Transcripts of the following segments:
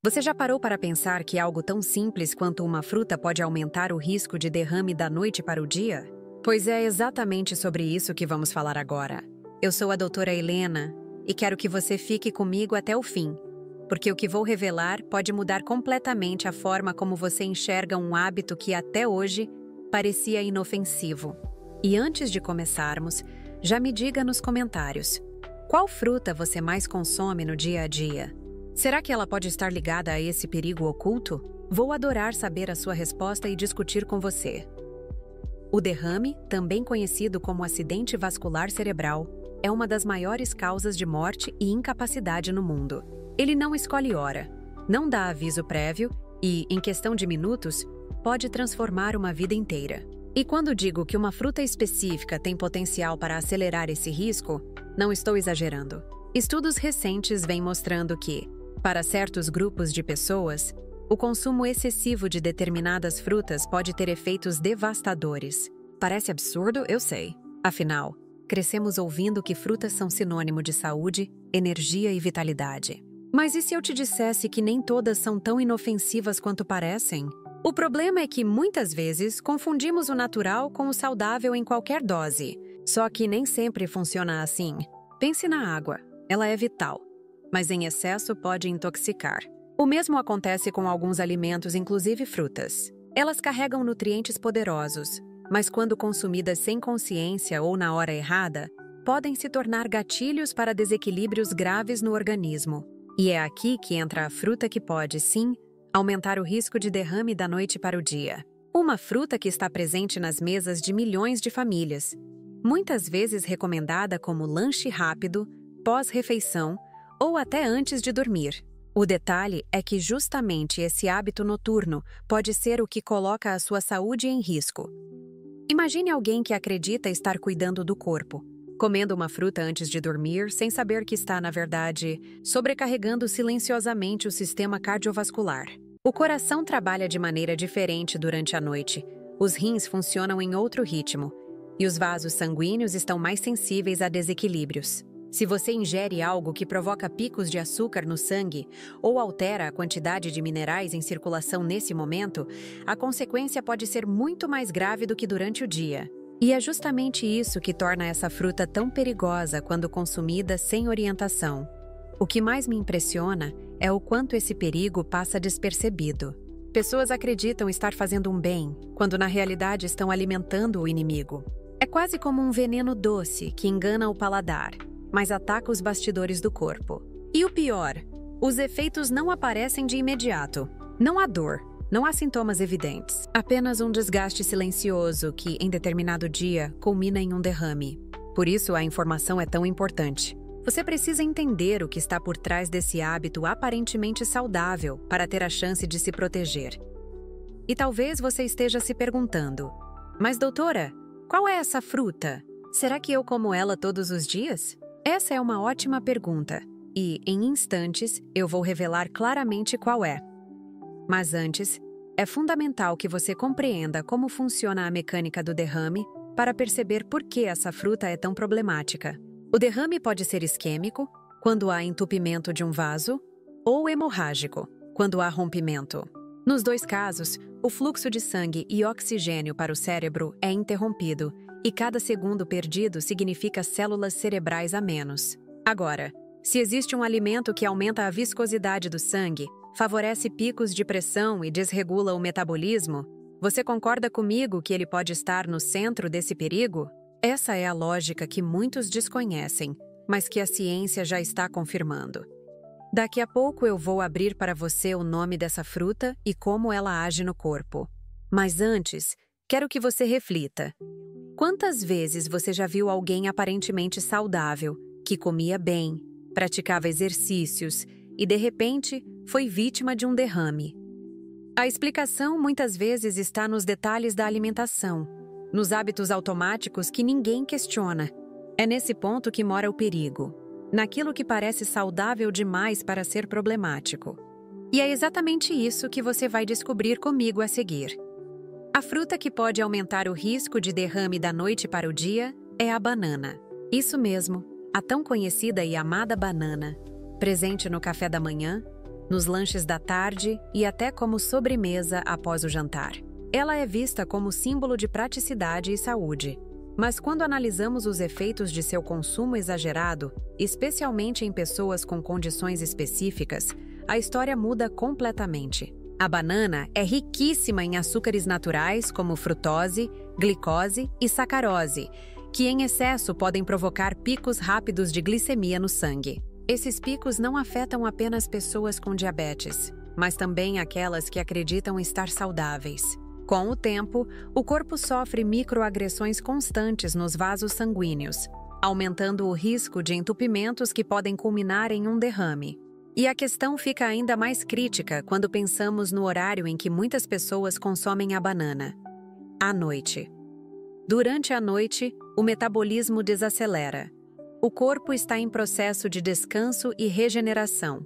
Você já parou para pensar que algo tão simples quanto uma fruta pode aumentar o risco de derrame da noite para o dia? Pois é exatamente sobre isso que vamos falar agora. Eu sou a doutora Helena e quero que você fique comigo até o fim, porque o que vou revelar pode mudar completamente a forma como você enxerga um hábito que até hoje parecia inofensivo. E antes de começarmos, já me diga nos comentários, qual fruta você mais consome no dia a dia? Será que ela pode estar ligada a esse perigo oculto? Vou adorar saber a sua resposta e discutir com você. O derrame, também conhecido como acidente vascular cerebral, é uma das maiores causas de morte e incapacidade no mundo. Ele não escolhe hora, não dá aviso prévio e, em questão de minutos, pode transformar uma vida inteira. E quando digo que uma fruta específica tem potencial para acelerar esse risco, não estou exagerando. Estudos recentes vêm mostrando que, para certos grupos de pessoas, o consumo excessivo de determinadas frutas pode ter efeitos devastadores. Parece absurdo, eu sei. Afinal, crescemos ouvindo que frutas são sinônimo de saúde, energia e vitalidade. Mas e se eu te dissesse que nem todas são tão inofensivas quanto parecem? O problema é que, muitas vezes, confundimos o natural com o saudável em qualquer dose. Só que nem sempre funciona assim. Pense na água. Ela é vital, mas em excesso pode intoxicar. O mesmo acontece com alguns alimentos, inclusive frutas. Elas carregam nutrientes poderosos, mas quando consumidas sem consciência ou na hora errada, podem se tornar gatilhos para desequilíbrios graves no organismo. E é aqui que entra a fruta que pode, sim, aumentar o risco de derrame da noite para o dia. Uma fruta que está presente nas mesas de milhões de famílias, muitas vezes recomendada como lanche rápido, pós-refeição ou até antes de dormir. O detalhe é que justamente esse hábito noturno pode ser o que coloca a sua saúde em risco. Imagine alguém que acredita estar cuidando do corpo, comendo uma fruta antes de dormir sem saber que está, na verdade, sobrecarregando silenciosamente o sistema cardiovascular. O coração trabalha de maneira diferente durante a noite, os rins funcionam em outro ritmo, e os vasos sanguíneos estão mais sensíveis a desequilíbrios. Se você ingere algo que provoca picos de açúcar no sangue ou altera a quantidade de minerais em circulação nesse momento, a consequência pode ser muito mais grave do que durante o dia. E é justamente isso que torna essa fruta tão perigosa quando consumida sem orientação. O que mais me impressiona é o quanto esse perigo passa despercebido. Pessoas acreditam estar fazendo um bem, quando na realidade estão alimentando o inimigo. É quase como um veneno doce que engana o paladar, mas ataca os bastidores do corpo. E o pior, os efeitos não aparecem de imediato. Não há dor, não há sintomas evidentes. Apenas um desgaste silencioso que, em determinado dia, culmina em um derrame. Por isso, a informação é tão importante. Você precisa entender o que está por trás desse hábito aparentemente saudável para ter a chance de se proteger. E talvez você esteja se perguntando, mas doutora, qual é essa fruta? Será que eu como ela todos os dias? Essa é uma ótima pergunta, e, em instantes, eu vou revelar claramente qual é. Mas antes, é fundamental que você compreenda como funciona a mecânica do derrame para perceber por que essa fruta é tão problemática. O derrame pode ser isquêmico, quando há entupimento de um vaso, ou hemorrágico, quando há rompimento. Nos dois casos, o fluxo de sangue e oxigênio para o cérebro é interrompido, e cada segundo perdido significa células cerebrais a menos. Agora, se existe um alimento que aumenta a viscosidade do sangue, favorece picos de pressão e desregula o metabolismo, você concorda comigo que ele pode estar no centro desse perigo? Essa é a lógica que muitos desconhecem, mas que a ciência já está confirmando. Daqui a pouco eu vou abrir para você o nome dessa fruta e como ela age no corpo. Mas antes, quero que você reflita. Quantas vezes você já viu alguém aparentemente saudável, que comia bem, praticava exercícios e, de repente, foi vítima de um derrame? A explicação muitas vezes está nos detalhes da alimentação, nos hábitos automáticos que ninguém questiona. É nesse ponto que mora o perigo, naquilo que parece saudável demais para ser problemático. E é exatamente isso que você vai descobrir comigo a seguir. A fruta que pode aumentar o risco de derrame da noite para o dia é a banana. Isso mesmo, a tão conhecida e amada banana. Presente no café da manhã, nos lanches da tarde e até como sobremesa após o jantar. Ela é vista como símbolo de praticidade e saúde. Mas quando analisamos os efeitos de seu consumo exagerado, especialmente em pessoas com condições específicas, a história muda completamente. A banana é riquíssima em açúcares naturais como frutose, glicose e sacarose, que em excesso podem provocar picos rápidos de glicemia no sangue. Esses picos não afetam apenas pessoas com diabetes, mas também aquelas que acreditam estar saudáveis. Com o tempo, o corpo sofre microagressões constantes nos vasos sanguíneos, aumentando o risco de entupimentos que podem culminar em um derrame. E a questão fica ainda mais crítica quando pensamos no horário em que muitas pessoas consomem a banana: à noite. Durante a noite, o metabolismo desacelera. O corpo está em processo de descanso e regeneração.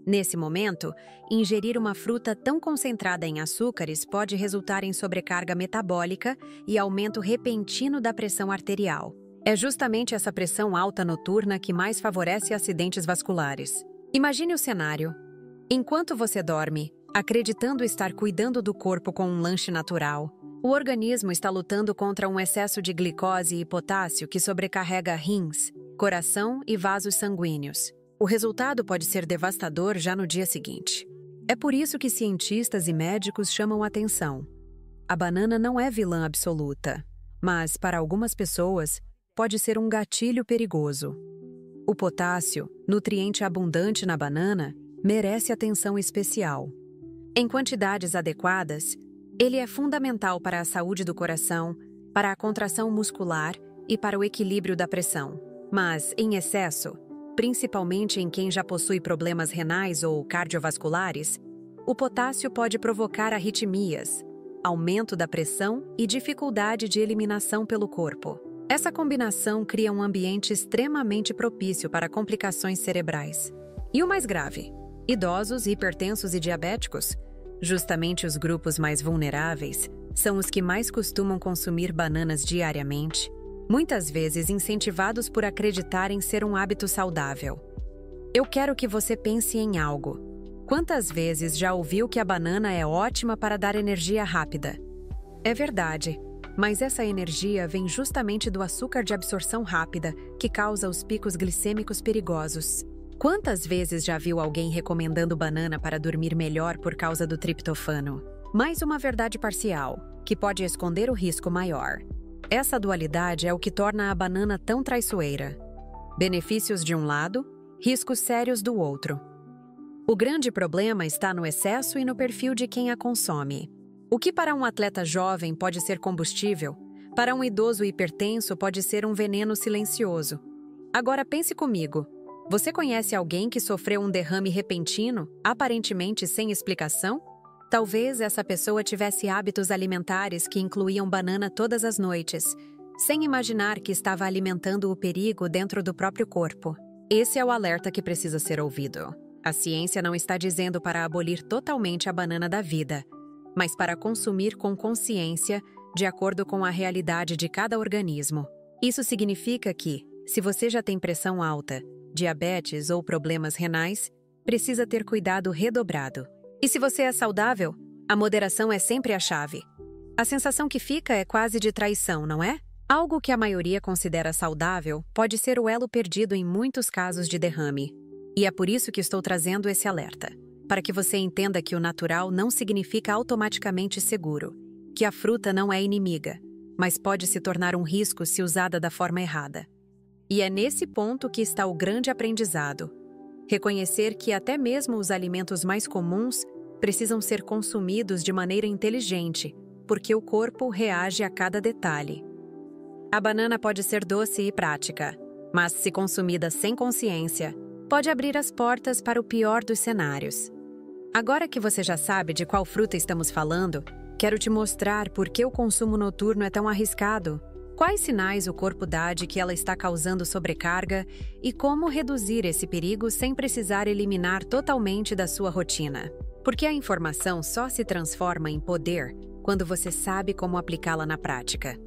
Nesse momento, ingerir uma fruta tão concentrada em açúcares pode resultar em sobrecarga metabólica e aumento repentino da pressão arterial. É justamente essa pressão alta noturna que mais favorece acidentes vasculares. Imagine o cenário. Enquanto você dorme, acreditando estar cuidando do corpo com um lanche natural, o organismo está lutando contra um excesso de glicose e potássio que sobrecarrega rins, coração e vasos sanguíneos. O resultado pode ser devastador já no dia seguinte. É por isso que cientistas e médicos chamam atenção. A banana não é vilã absoluta, mas, para algumas pessoas, pode ser um gatilho perigoso. O potássio, nutriente abundante na banana, merece atenção especial. Em quantidades adequadas, ele é fundamental para a saúde do coração, para a contração muscular e para o equilíbrio da pressão. Mas, em excesso, principalmente em quem já possui problemas renais ou cardiovasculares, o potássio pode provocar arritmias, aumento da pressão e dificuldade de eliminação pelo corpo. Essa combinação cria um ambiente extremamente propício para complicações cerebrais. E o mais grave: idosos, hipertensos e diabéticos, justamente os grupos mais vulneráveis, são os que mais costumam consumir bananas diariamente, muitas vezes incentivados por acreditarem ser um hábito saudável. Eu quero que você pense em algo. Quantas vezes já ouviu que a banana é ótima para dar energia rápida? É verdade, mas essa energia vem justamente do açúcar de absorção rápida, que causa os picos glicêmicos perigosos. Quantas vezes já viu alguém recomendando banana para dormir melhor por causa do triptofano? Mais uma verdade parcial, que pode esconder o risco maior. Essa dualidade é o que torna a banana tão traiçoeira. Benefícios de um lado, riscos sérios do outro. O grande problema está no excesso e no perfil de quem a consome. O que para um atleta jovem pode ser combustível, para um idoso hipertenso pode ser um veneno silencioso. Agora pense comigo. Você conhece alguém que sofreu um derrame repentino, aparentemente sem explicação? Talvez essa pessoa tivesse hábitos alimentares que incluíam banana todas as noites, sem imaginar que estava alimentando o perigo dentro do próprio corpo. Esse é o alerta que precisa ser ouvido. A ciência não está dizendo para abolir totalmente a banana da vida, mas para consumir com consciência, de acordo com a realidade de cada organismo. Isso significa que, se você já tem pressão alta, diabetes ou problemas renais, precisa ter cuidado redobrado. E se você é saudável, a moderação é sempre a chave. A sensação que fica é quase de traição, não é? Algo que a maioria considera saudável pode ser o elo perdido em muitos casos de derrame. E é por isso que estou trazendo esse alerta, para que você entenda que o natural não significa automaticamente seguro, que a fruta não é inimiga, mas pode se tornar um risco se usada da forma errada. E é nesse ponto que está o grande aprendizado. Reconhecer que até mesmo os alimentos mais comuns precisam ser consumidos de maneira inteligente, porque o corpo reage a cada detalhe. A banana pode ser doce e prática, mas se consumida sem consciência, pode abrir as portas para o pior dos cenários. Agora que você já sabe de qual fruta estamos falando, quero te mostrar por que o consumo noturno é tão arriscado, quais sinais o corpo dá de que ela está causando sobrecarga e como reduzir esse perigo sem precisar eliminar totalmente da sua rotina. Porque a informação só se transforma em poder quando você sabe como aplicá-la na prática.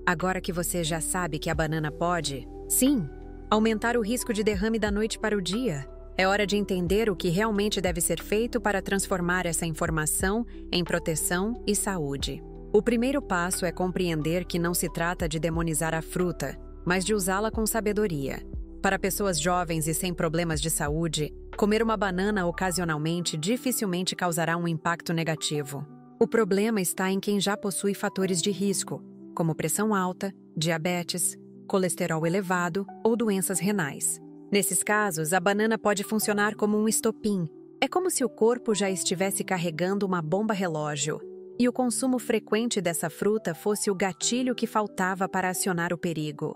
Agora que você já sabe que a banana pode, sim, aumentar o risco de derrame da noite para o dia, É hora de entender o que realmente deve ser feito para transformar essa informação em proteção e saúde. O primeiro passo é compreender que não se trata de demonizar a fruta, mas de usá-la com sabedoria. Para pessoas jovens e sem problemas de saúde, comer uma banana ocasionalmente dificilmente causará um impacto negativo. O problema está em quem já possui fatores de risco, como pressão alta, diabetes, colesterol elevado ou doenças renais. Nesses casos, a banana pode funcionar como um estopim. É como se o corpo já estivesse carregando uma bomba relógio, e o consumo frequente dessa fruta fosse o gatilho que faltava para acionar o perigo.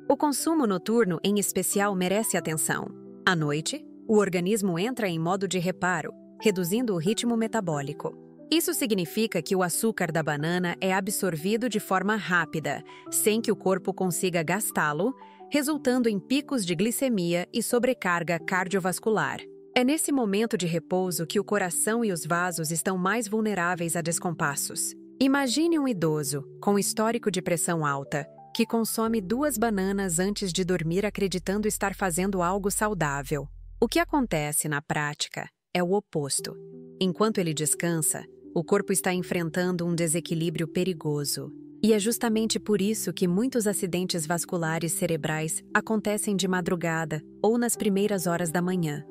O consumo noturno, em especial, merece atenção. À noite, o organismo entra em modo de reparo, reduzindo o ritmo metabólico. Isso significa que o açúcar da banana é absorvido de forma rápida, sem que o corpo consiga gastá-lo, resultando em picos de glicemia e sobrecarga cardiovascular. É nesse momento de repouso que o coração e os vasos estão mais vulneráveis a descompassos. Imagine um idoso, com histórico de pressão alta, que consome 2 bananas antes de dormir acreditando estar fazendo algo saudável. O que acontece na prática é o oposto. Enquanto ele descansa, o corpo está enfrentando um desequilíbrio perigoso. E é justamente por isso que muitos acidentes vasculares cerebrais acontecem de madrugada ou nas primeiras horas da manhã.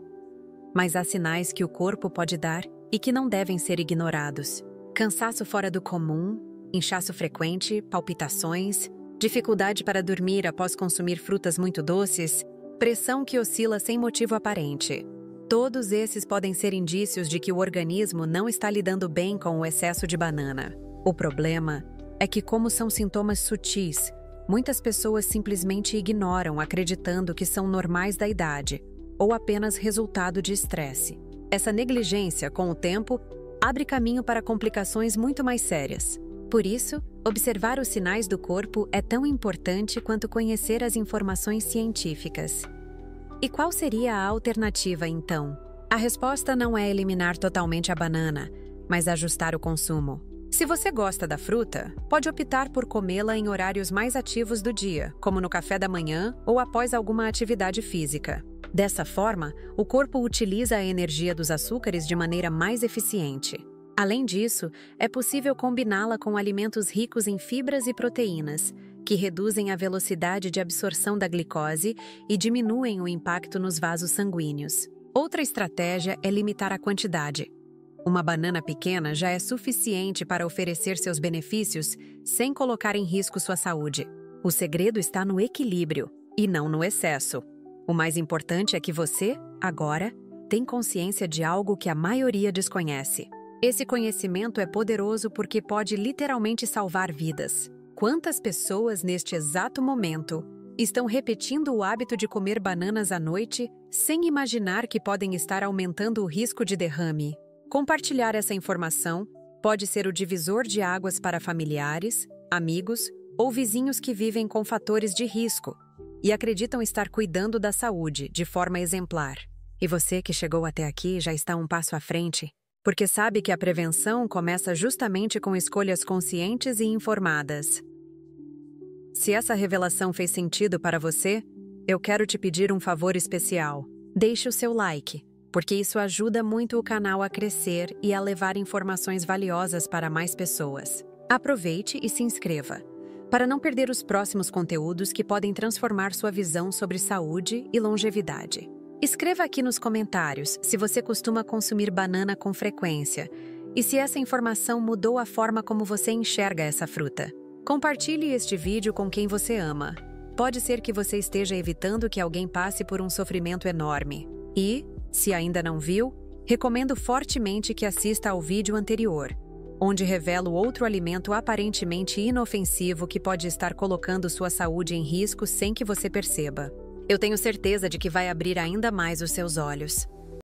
Mas há sinais que o corpo pode dar e que não devem ser ignorados. Cansaço fora do comum, inchaço frequente, palpitações, dificuldade para dormir após consumir frutas muito doces, pressão que oscila sem motivo aparente. Todos esses podem ser indícios de que o organismo não está lidando bem com o excesso de banana. O problema é que, como são sintomas sutis, muitas pessoas simplesmente ignoram, acreditando que são normais da idade ou apenas resultado de estresse. Essa negligência, com o tempo, abre caminho para complicações muito mais sérias. Por isso, observar os sinais do corpo é tão importante quanto conhecer as informações científicas. E qual seria a alternativa, então? A resposta não é eliminar totalmente a banana, mas ajustar o consumo. Se você gosta da fruta, pode optar por comê-la em horários mais ativos do dia, como no café da manhã ou após alguma atividade física. Dessa forma, o corpo utiliza a energia dos açúcares de maneira mais eficiente. Além disso, é possível combiná-la com alimentos ricos em fibras e proteínas, que reduzem a velocidade de absorção da glicose e diminuem o impacto nos vasos sanguíneos. Outra estratégia é limitar a quantidade. Uma banana pequena já é suficiente para oferecer seus benefícios sem colocar em risco sua saúde. O segredo está no equilíbrio e não no excesso. O mais importante é que você, agora, tem consciência de algo que a maioria desconhece. Esse conhecimento é poderoso porque pode literalmente salvar vidas. Quantas pessoas, neste exato momento, estão repetindo o hábito de comer bananas à noite sem imaginar que podem estar aumentando o risco de derrame? Compartilhar essa informação pode ser o divisor de águas para familiares, amigos ou vizinhos que vivem com fatores de risco e acreditam estar cuidando da saúde de forma exemplar. E você que chegou até aqui já está um passo à frente, porque sabe que a prevenção começa justamente com escolhas conscientes e informadas. Se essa revelação fez sentido para você, eu quero te pedir um favor especial. Deixe o seu like, porque isso ajuda muito o canal a crescer e a levar informações valiosas para mais pessoas. Aproveite e se inscreva, para não perder os próximos conteúdos que podem transformar sua visão sobre saúde e longevidade. Escreva aqui nos comentários se você costuma consumir banana com frequência e se essa informação mudou a forma como você enxerga essa fruta. Compartilhe este vídeo com quem você ama. Pode ser que você esteja evitando que alguém passe por um sofrimento enorme. E, se ainda não viu, recomendo fortemente que assista ao vídeo anterior, onde revelo outro alimento aparentemente inofensivo que pode estar colocando sua saúde em risco sem que você perceba. Eu tenho certeza de que vai abrir ainda mais os seus olhos.